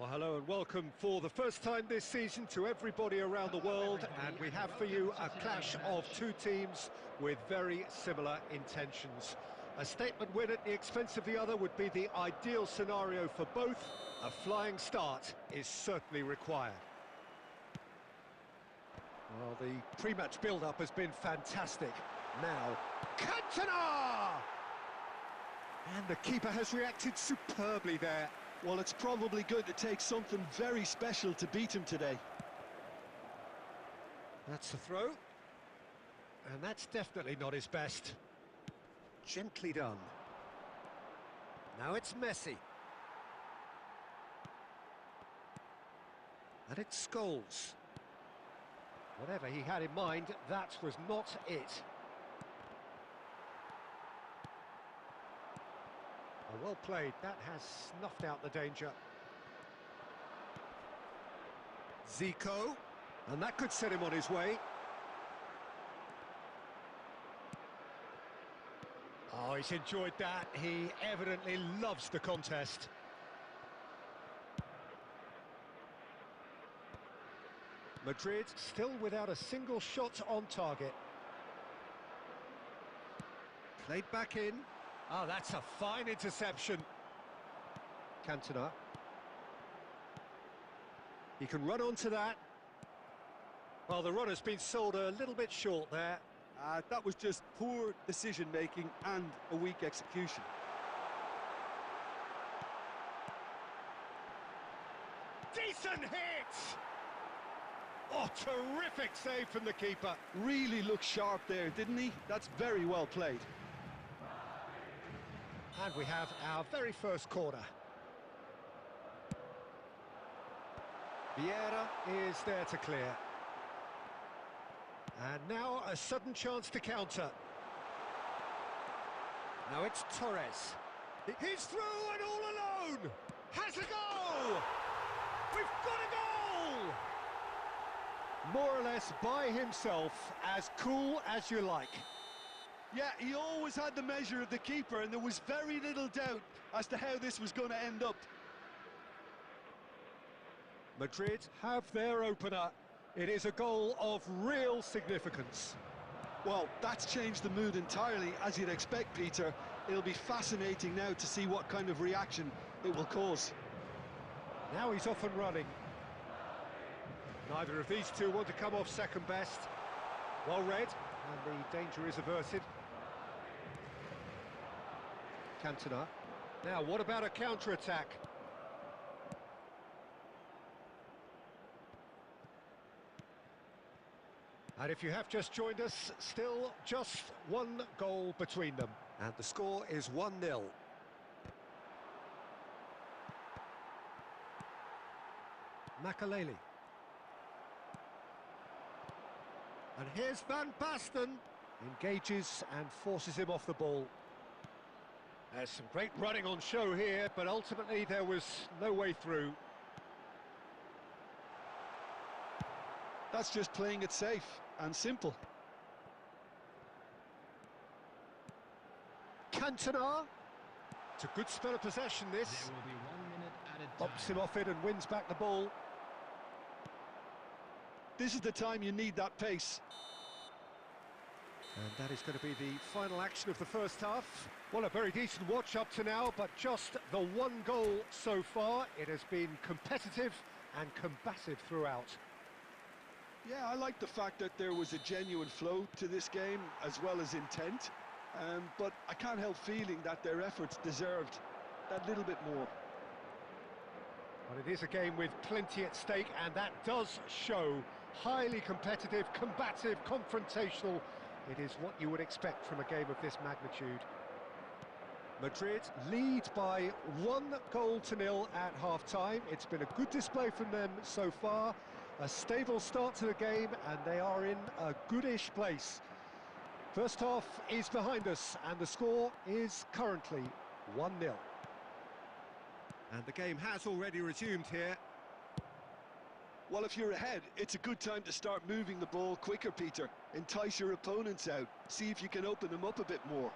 Well, hello and welcome for the first time this season to everybody around the world, and we have for you a clash of two teams with very similar intentions. A statement win at the expense of the other would be the ideal scenario for both. A flying start is certainly required. Well, the pre-match build-up has been fantastic. Now, Cantona! And the keeper has reacted superbly there. Well, it's probably going to take something very special to beat him today. That's the throw. And that's definitely not his best. Gently done. Now it's Messi. And it's Scholes. Whatever he had in mind, that was not it. Oh, well played, that has snuffed out the danger. Zico, and that could set him on his way. Oh, he's enjoyed that, he evidently loves the contest. Madrid still without a single shot on target. Played back in. Oh, that's a fine interception. Cantona. He can run onto that. Well, the run has been sold a little bit short there. That was just poor decision-making and a weak execution. Decent hit! Oh, terrific save from the keeper. Really looked sharp there, didn't he? That's very well played. And we have our very first corner. Vieira is there to clear. And now a sudden chance to counter. Now it's Torres. He's through and all alone! Has a goal! We've got a goal! More or less by himself, as cool as you like. Yeah, he always had the measure of the keeper, and there was very little doubt as to how this was going to end up. Madrid have their opener. It is a goal of real significance. Well, that's changed the mood entirely, as you'd expect, Peter. It'll be fascinating now to see what kind of reaction it will cause. Now he's off and running. Neither of these two want to come off second best. Well read, and the danger is averted. Cantona. Now, what about a counter-attack? And if you have just joined us, still just one goal between them. And the score is 1-0. Makaleli. And here's Van Basten. Engages and forces him off the ball. There's some great running on show here, but ultimately there was no way through. That's just playing it safe and simple. Cantona. It's a good spell of possession, this. There will be 1 minute added time. Bops him off it and wins back the ball. This is the time you need that pace. And that is going to be the final action of the first half. Well, a very decent watch up to now, but just the one goal so far. It has been competitive and combative throughout. Yeah, I like the fact that there was a genuine flow to this game, as well as intent. But I can't help feeling that their efforts deserved that little bit more. Well, it is a game with plenty at stake, and that does show. Highly competitive, combative, confrontational. It is what you would expect from a game of this magnitude. Madrid lead by 1-0 at half-time. It's been a good display from them so far. A stable start to the game, and they are in a goodish place. First half is behind us, and the score is currently 1-0. And the game has already resumed here. Well, if you're ahead, it's a good time to start moving the ball quicker, Peter. Entice your opponents out. See if you can open them up a bit more.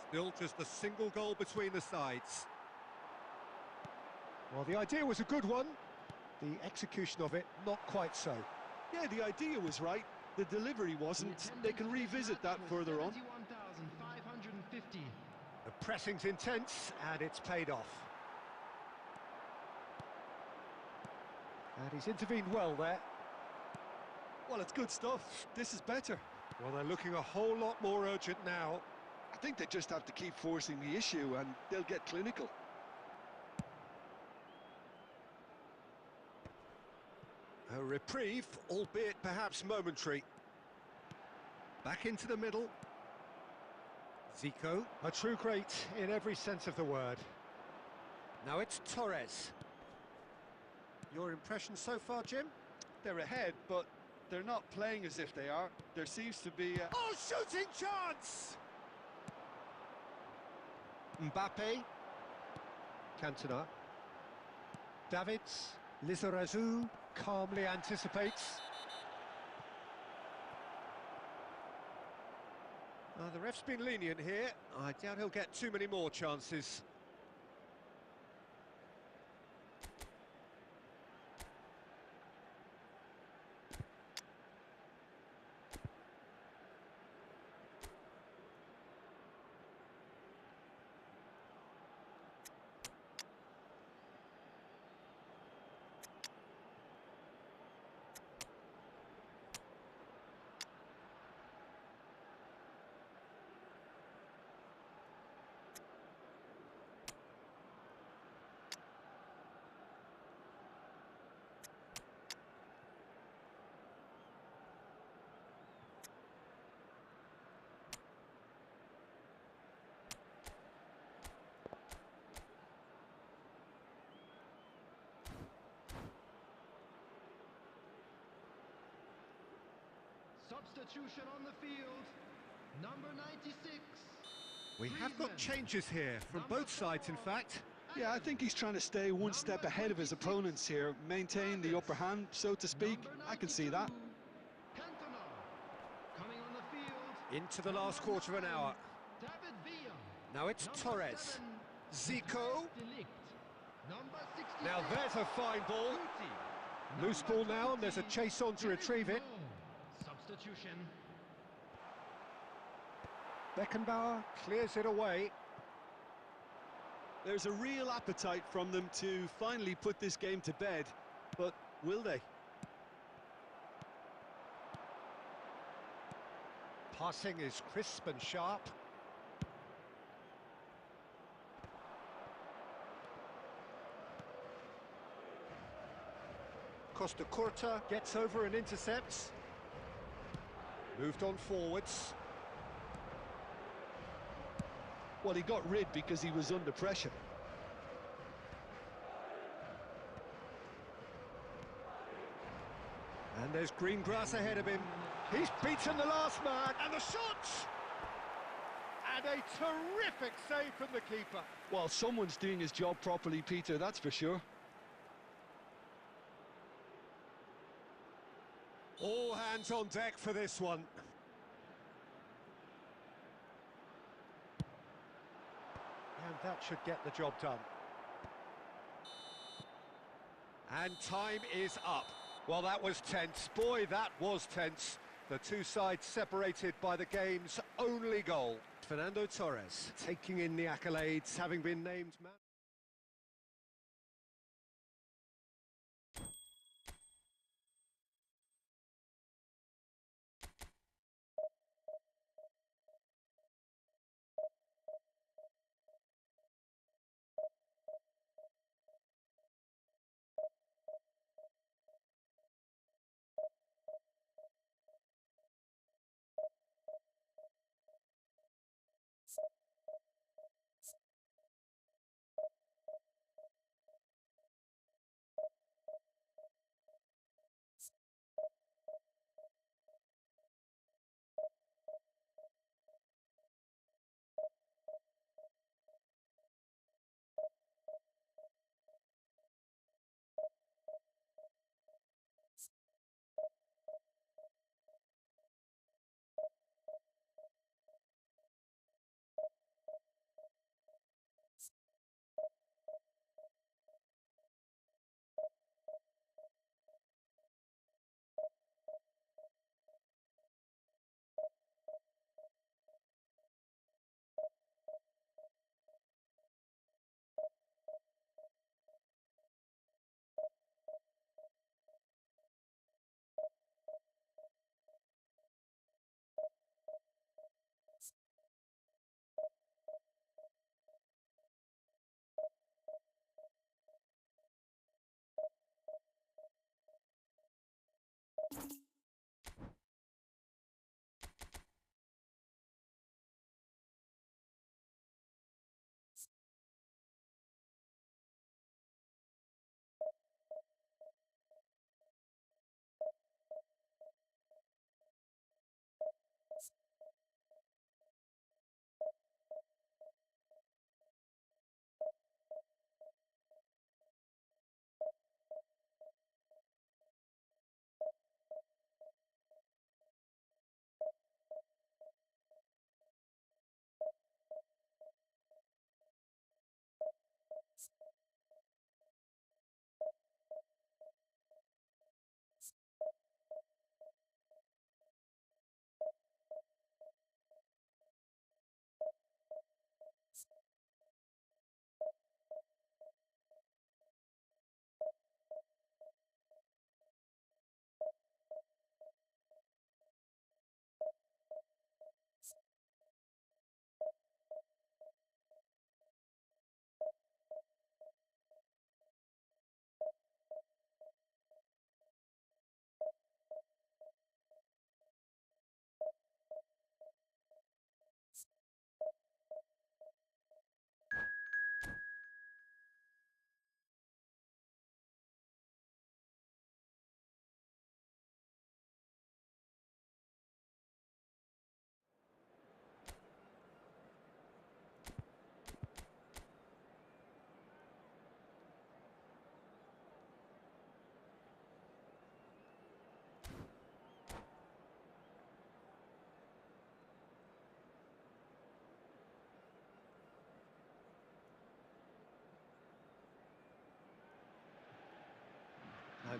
Still just a single goal between the sides. Well, the idea was a good one. The execution of it, not quite so. Yeah, the idea was right. The delivery wasn't. They can revisit that further on. 71,550. The pressing's intense, and it's paid off. And he's intervened well there. Well, it's good stuff. This is better. Well, they're looking a whole lot more urgent now. I think they just have to keep forcing the issue and they'll get clinical. A reprieve, albeit perhaps momentary. Back into the middle. Zico, a true great in every sense of the word. Now it's Torres. Your impression so far, Jim? They're ahead, but they're not playing as if they are. There seems to be a... Oh, shooting chance! Mbappe. Cantona. Davids. Lizarazu calmly anticipates. The ref's been lenient here. I doubt he'll get too many more chances. Substitution on the field. Number 96. We have got changes here from both sides, in fact. Yeah, I think he's trying to stay one step ahead of his opponents here, maintain the upper hand, so to speak. I can see that. Cantona. Coming on the field. Into the last quarter of an hour. David Villa. Now it's Number Torres. 7. Zico. Delict. Number 66. Now there's a fine ball. Guti. Loose ball now, and there's a chase on to retrieve it. Substitution. Beckenbauer clears it away. There's a real appetite from them to finally put this game to bed, but will they? Passing is crisp and sharp. Costa Curta gets over and intercepts. Moved on forwards. Well, he got rid because he was under pressure. And there's green grass ahead of him. He's beaten the last man, and the shot! And a terrific save from the keeper. Well, someone's doing his job properly, Peter, that's for sure. All hands on deck for this one. And that should get the job done. And time is up. Well, that was tense. Boy, that was tense. The two sides separated by the game's only goal. Fernando Torres taking in the accolades, having been named man.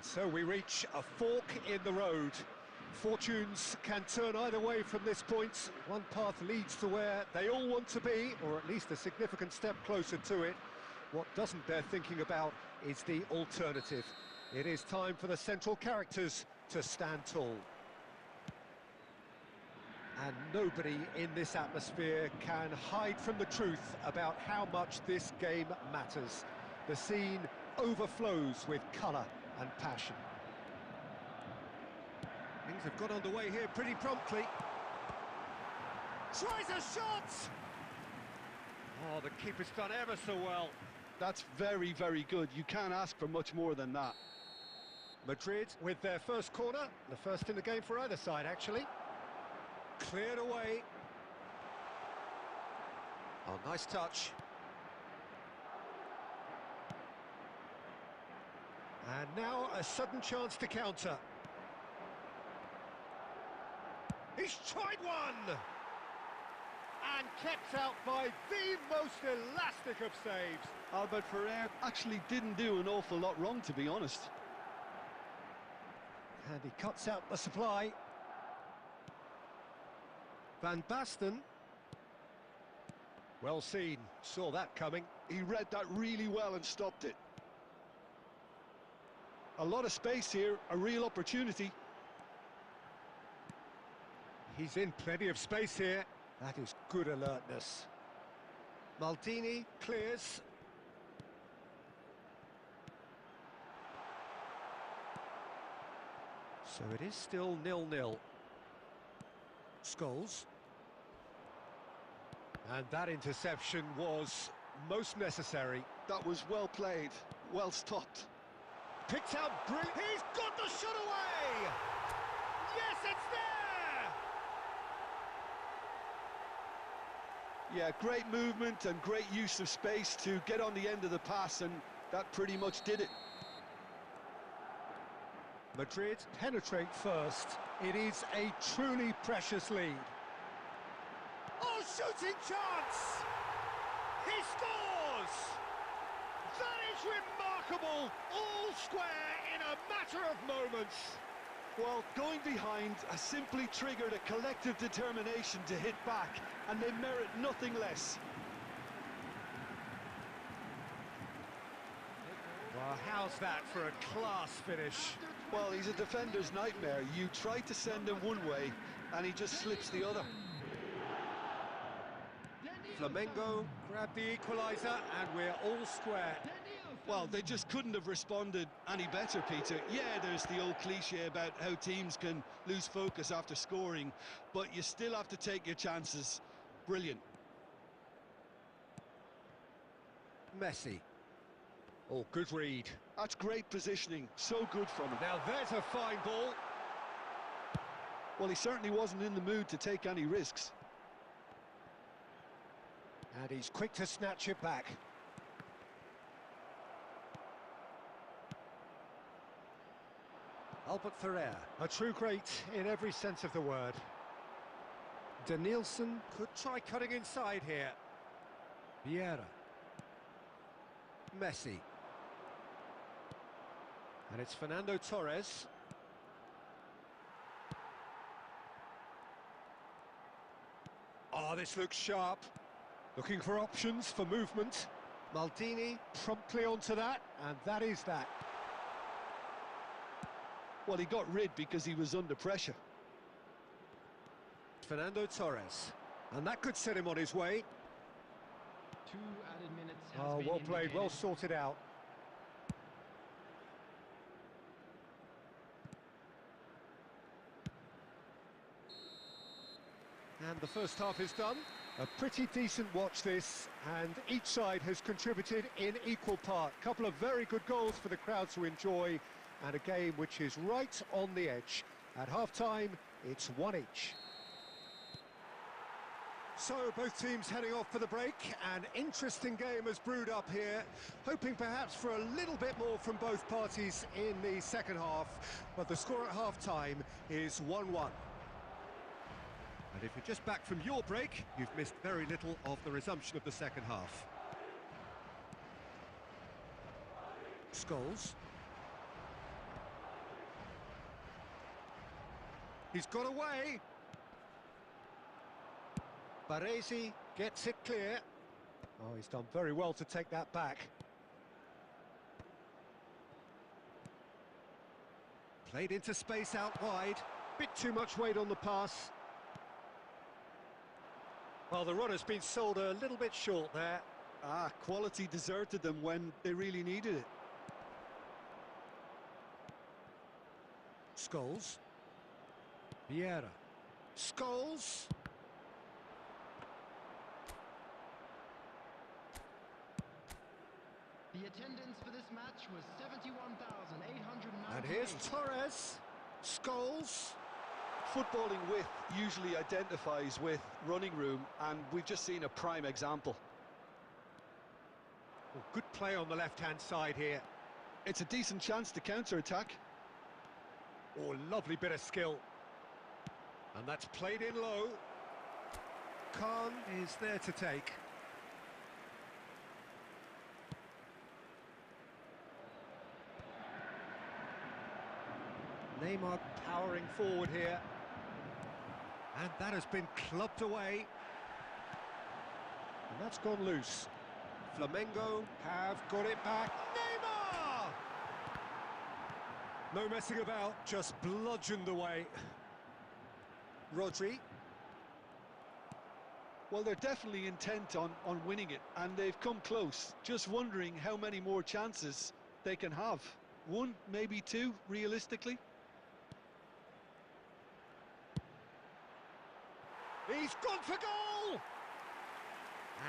And so we reach a fork in the road. Fortunes can turn either way from this point. One path leads to where they all want to be, or at least a significant step closer to it. What doesn't bear thinking about is the alternative. It is time for the central characters to stand tall. And nobody in this atmosphere can hide from the truth about how much this game matters. The scene overflows with colour and passion. Things have got underway here pretty promptly. Tries a shot! Oh, the keeper's done ever so well. That's very, very good. You can't ask for much more than that. Madrid with their first corner, the first in the game for either side, actually. Cleared away. Oh, nice touch. And now a sudden chance to counter. He's tried one! And kept out by the most elastic of saves. Albert Ferrer actually didn't do an awful lot wrong, to be honest. And he cuts out the supply. Van Basten. Well seen, saw that coming. He read that really well and stopped it. A lot of space here, a real opportunity. He's in plenty of space here. That is good alertness. Maldini clears. So it is still 0-0. Scholes. And that interception was most necessary. That was well played, well stopped. Picked out brilliant. He's got the shot away! Yes, it's there! Yeah, great movement and great use of space to get on the end of the pass, and that pretty much did it. Madrid penetrate first. It is a truly precious lead. Oh, shooting chance! He scores! That is remarkable! All square in a matter of moments. Well, going behind has simply triggered a collective determination to hit back, and they merit nothing less. Well, how's that for a class finish? Well, he's a defender's nightmare. You try to send him one way, and he just slips the other. Flamengo grab the equaliser, and we're all square. Well, they just couldn't have responded any better, Peter. Yeah, there's the old cliche about how teams can lose focus after scoring, but you still have to take your chances. Brilliant. Messi. Oh, good read. That's great positioning. So good from him. Now there's a fine ball. Well, he certainly wasn't in the mood to take any risks. And he's quick to snatch it back. Albert Ferrer, a true great in every sense of the word. Danielson could try cutting inside here. Vieira. Messi. And it's Fernando Torres. Oh, this looks sharp. Looking for options for movement. Maldini promptly onto that, and that is that. Well, he got rid because he was under pressure. Fernando Torres. And that could set him on his way. 2 added minutes has Oh, been well played, indicated. well sorted out. And the first half is done. A pretty decent watch this, and each side has contributed in equal part. Couple of very good goals for the crowd to enjoy, and a game which is right on the edge. At half-time, it's 1 each. So, both teams heading off for the break. An interesting game has brewed up here, hoping perhaps for a little bit more from both parties in the second half, but the score at half-time is 1-1. And if you're just back from your break, you've missed very little of the resumption of the second half. Scholes. He's got away. Baresi gets it clear. Oh, he's done very well to take that back. Played into space out wide. Bit too much weight on the pass. Well, the runner's been sold a little bit short there. Quality deserted them when they really needed it. Scholes. Vieira. Scholes. The attendance for this match was 71,898. And here's Torres. Scholes. Footballing width usually identifies with running room, and we've just seen a prime example. Oh, good play on the left-hand side here. It's a decent chance to counter-attack. Oh, lovely bit of skill. And that's played in low. Khan is there to take. Neymar powering forward here. And that has been clubbed away. And that's gone loose. Flamengo have got it back. Neymar! No messing about, just bludgeoned away. Rodri. Well, they're definitely intent on winning it, and they've come close. Just wondering how many more chances they can have. One, maybe two, realistically. He's gone for goal!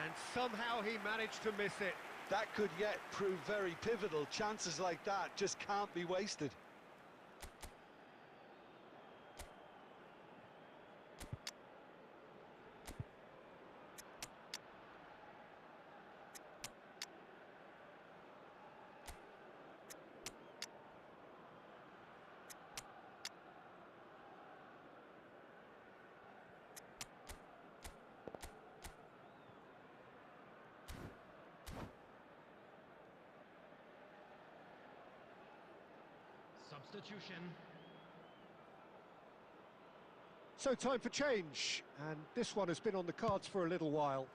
And somehow he managed to miss it. That could yet prove very pivotal. Chances like that just can't be wasted. Substitution. So time for change, and this one has been on the cards for a little while.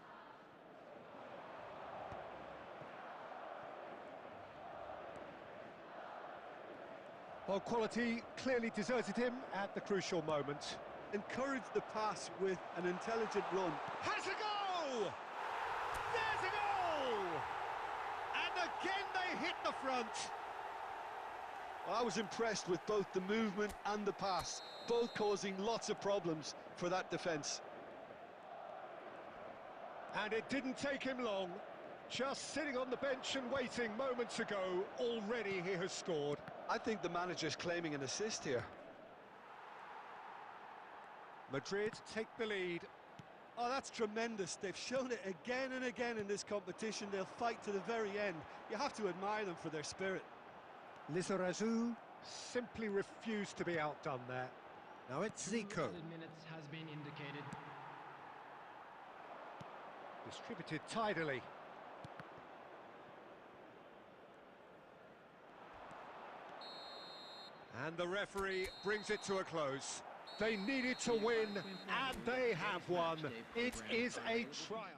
Well, quality clearly deserted him at the crucial moment. Encourage the pass with an intelligent run. Has a go! There's a goal! And again they hit the front. I was impressed with both the movement and the pass, both causing lots of problems for that defence. And it didn't take him long. Just sitting on the bench and waiting moments ago, already he has scored. I think the manager's claiming an assist here. Madrid take the lead. Oh, that's tremendous. They've shown it again and again in this competition. They'll fight to the very end. You have to admire them for their spirit. Lizarazu simply refused to be outdone there. Now it's Zico. 2 added minutes has been indicated. Distributed tidily. And the referee brings it to a close. They needed to win, and they have won. It is a triumph.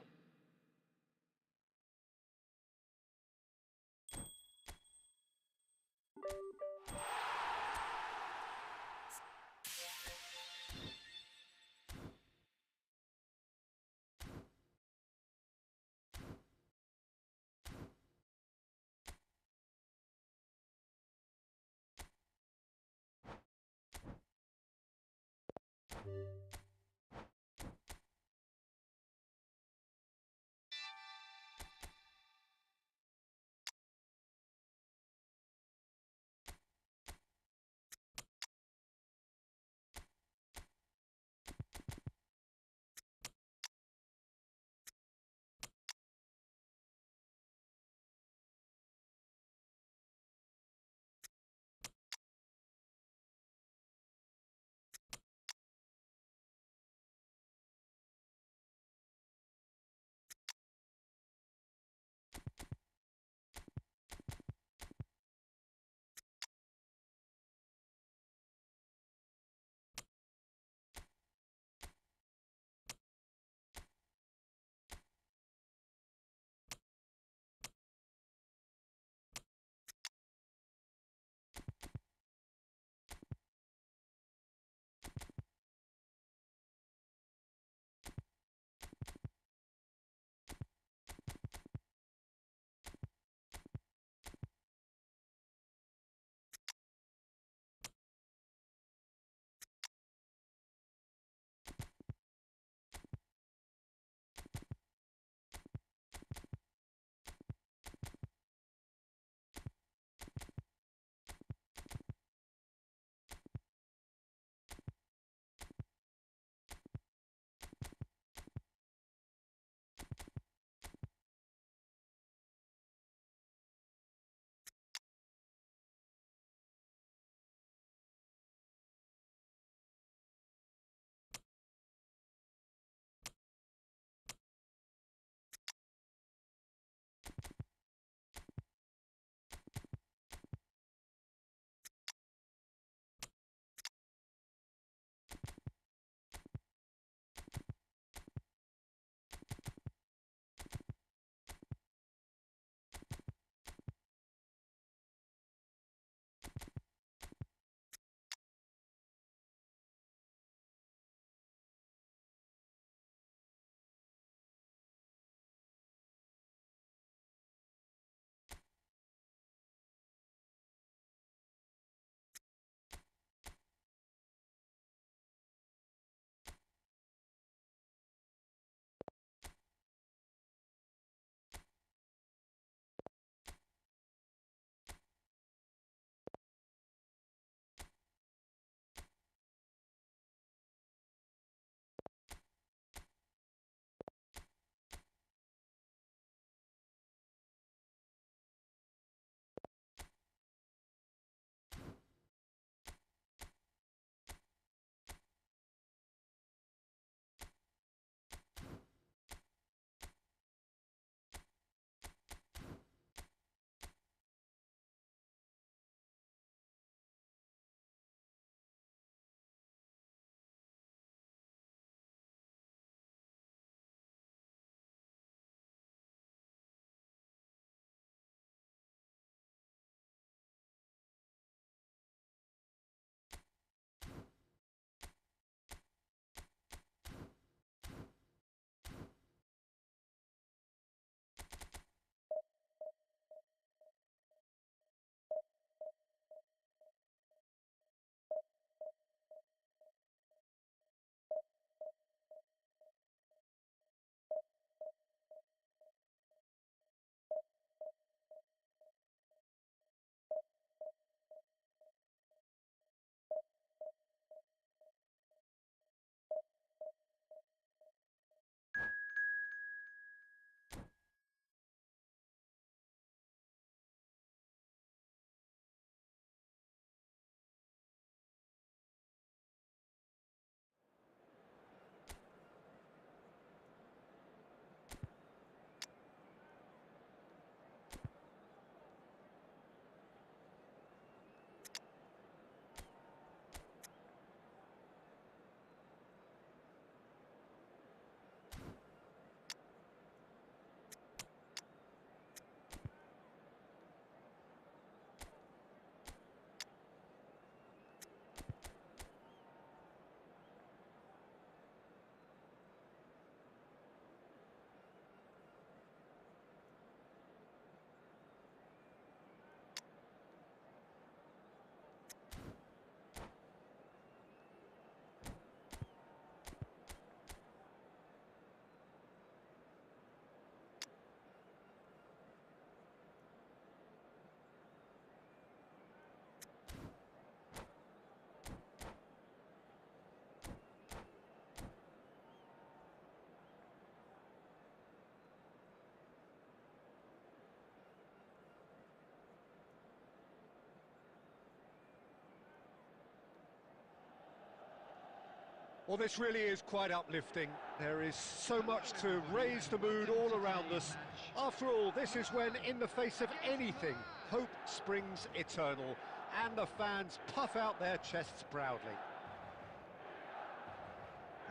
Well, this really is quite uplifting. There is so much to raise the mood all around us. After all, this is when, in the face of anything, hope springs eternal, and the fans puff out their chests proudly.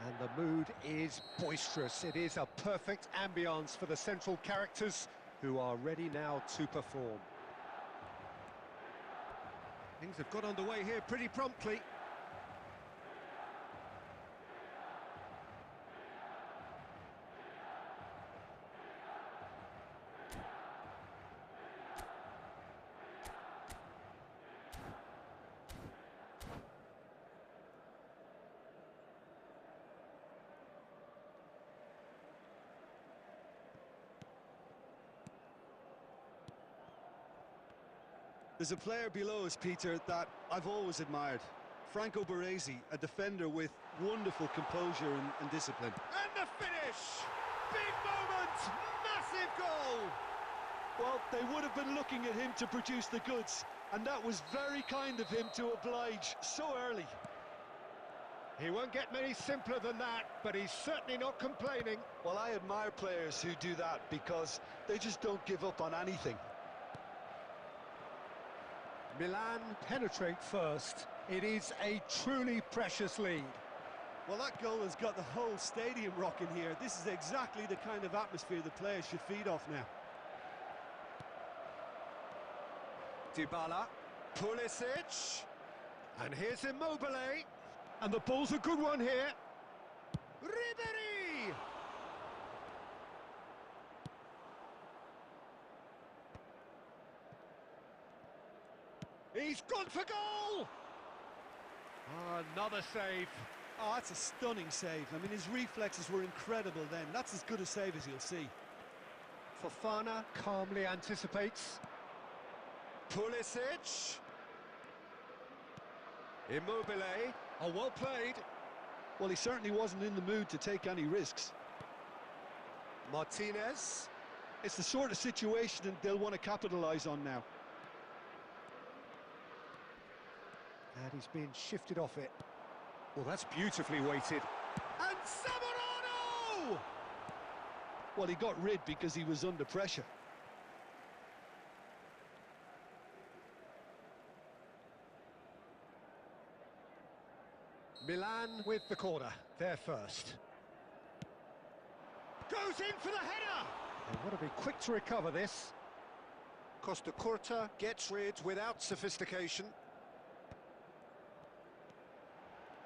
And the mood is boisterous. It is a perfect ambience for the central characters, who are ready now to perform. Things have got underway here pretty promptly. There's a player below us, Peter, that I've always admired. Franco Baresi, a defender with wonderful composure and discipline. And the finish! Big moment! Massive goal! Well, they would have been looking at him to produce the goods, and that was very kind of him to oblige so early. He won't get many simpler than that, but he's certainly not complaining. Well, I admire players who do that because they just don't give up on anything. Milan penetrate first. It is a truly precious lead. Well, that goal has got the whole stadium rocking here. This is exactly the kind of atmosphere the players should feed off now. Dybala, Pulisic, and here's Immobile, and the ball's a good one here. Ribery! He's gone for goal! Another save. Oh, that's a stunning save. I mean, his reflexes were incredible then. That's as good a save as you'll see. Fofana calmly anticipates. Pulisic. Immobile. Oh, well played. Well, he certainly wasn't in the mood to take any risks. Martinez. It's the sort of situation that they'll want to capitalise on now. And he's being shifted off it. Well, that's beautifully weighted. And Zamorano! Well, he got rid because he was under pressure. Milan with the corner. They're first. Goes in for the header! They want to be quick to recover this. Costa Curta gets rid without sophistication.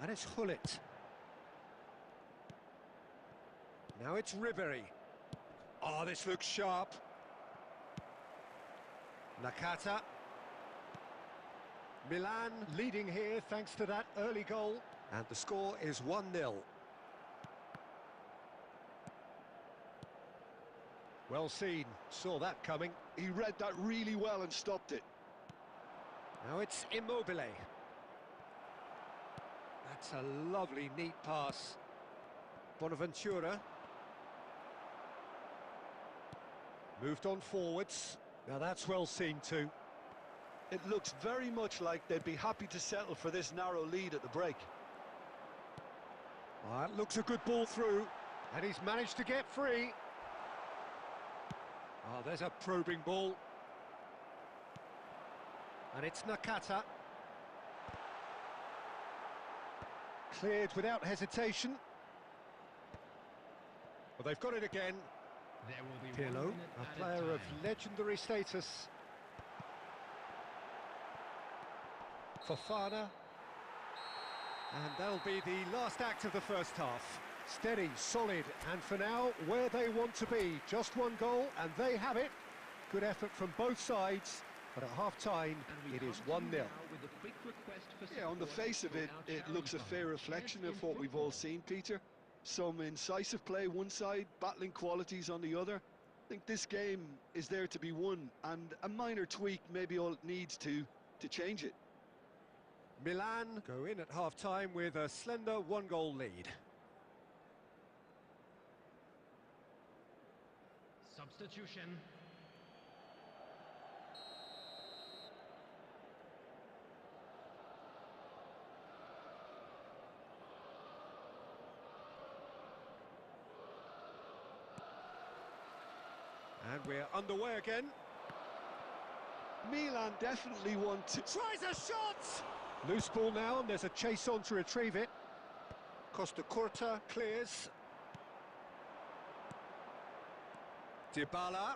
And it's Hullet. Now it's Ribery. Oh, this looks sharp. Nakata. Milan leading here thanks to that early goal. And the score is 1-0. Well seen, saw that coming. He read that really well and stopped it. Now it's Immobile. That's a lovely, neat pass. Bonaventura. Moved on forwards. Now that's well seen too. It looks very much like they'd be happy to settle for this narrow lead at the break. Oh, that looks a good ball through. And he's managed to get free. Oh, there's a probing ball. And it's Nakata. Cleared without hesitation. Well, they've got it again. There will be Pirlo, a player of legendary status. Fofana. And that'll be the last act of the first half. Steady, solid, and for now, where they want to be. Just one goal, and they have it. Good effort from both sides, but at half-time, it is 1-0. Yeah, on the face of it, it looks a fair reflection of what we've all seen, Peter. Some incisive play one side, battling qualities on the other. I think this game is there to be won, and a minor tweak maybe all it needs to change it. Milan go in at half-time with a slender one-goal lead. Substitution. And we're underway again. Milan definitely want to... Tries a shot! Loose ball now, and there's a chase on to retrieve it. Costa Curta clears. Dybala.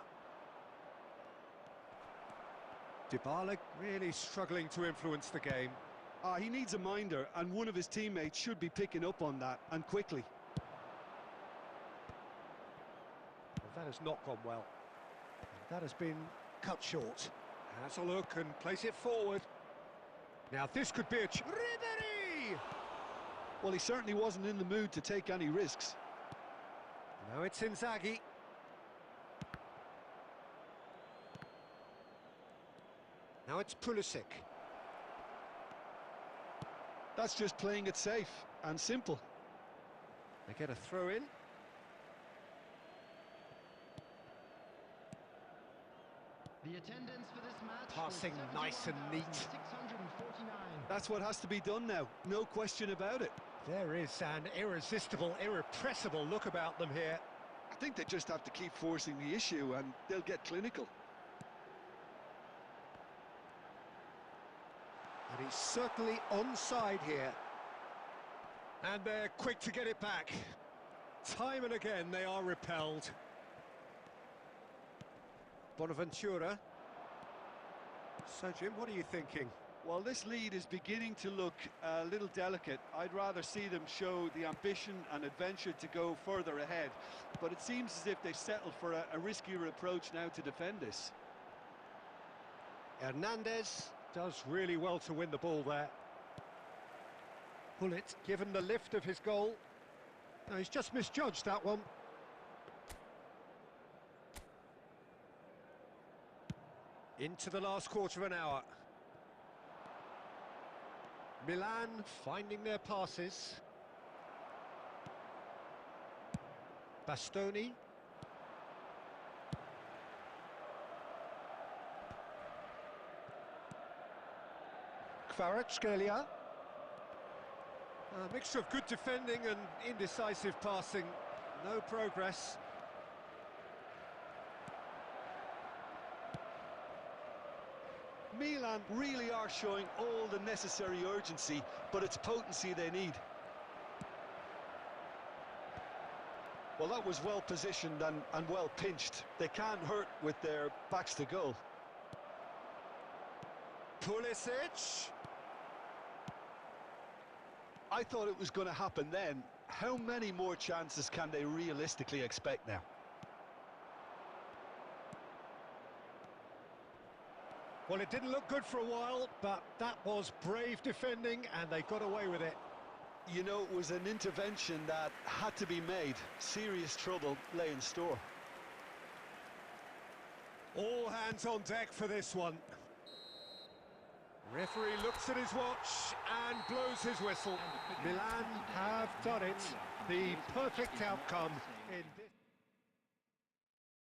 Dybala really struggling to influence the game. He needs a minder, and one of his teammates should be picking up on that, and quickly. Well, that has not gone well. That has been cut short. Has a look and place it forward. Now this could be a... Ribery! Well, he certainly wasn't in the mood to take any risks. Now it's Inzaghi. Now it's Pulisic. That's just playing it safe and simple. They get a throw in. The attendance for this match Passing was nice and neat. 649. That's what has to be done now, no question about it. There is an irresistible, irrepressible look about them here. I think they just have to keep forcing the issue and they'll get clinical. And he's certainly onside here. And they're quick to get it back. Time and again they are repelled. Bonaventura. So, Jim, what are you thinking? Well, this lead is beginning to look a little delicate. I'd rather see them show the ambition and adventure to go further ahead. But it seems as if they settled for a riskier approach now to defend this. Hernandez does really well to win the ball there. Bullet given the lift of his goal. No, he's just misjudged that one. Into the last quarter of an hour. Milan finding their passes. Bastoni. Kvaratskhelia. A mixture of good defending and indecisive passing. No progress. Milan really are showing all the necessary urgency, but it's potency they need. Well, that was well positioned and well pinched. They can't hurt with their backs to goal. Pulisic. I thought it was going to happen then. How many more chances can they realistically expect now? Well, it didn't look good for a while, but that was brave defending, and they got away with it. You know, it was an intervention that had to be made. Serious trouble lay in store. All hands on deck for this one. Referee looks at his watch and blows his whistle. Milan have done it. The perfect outcome in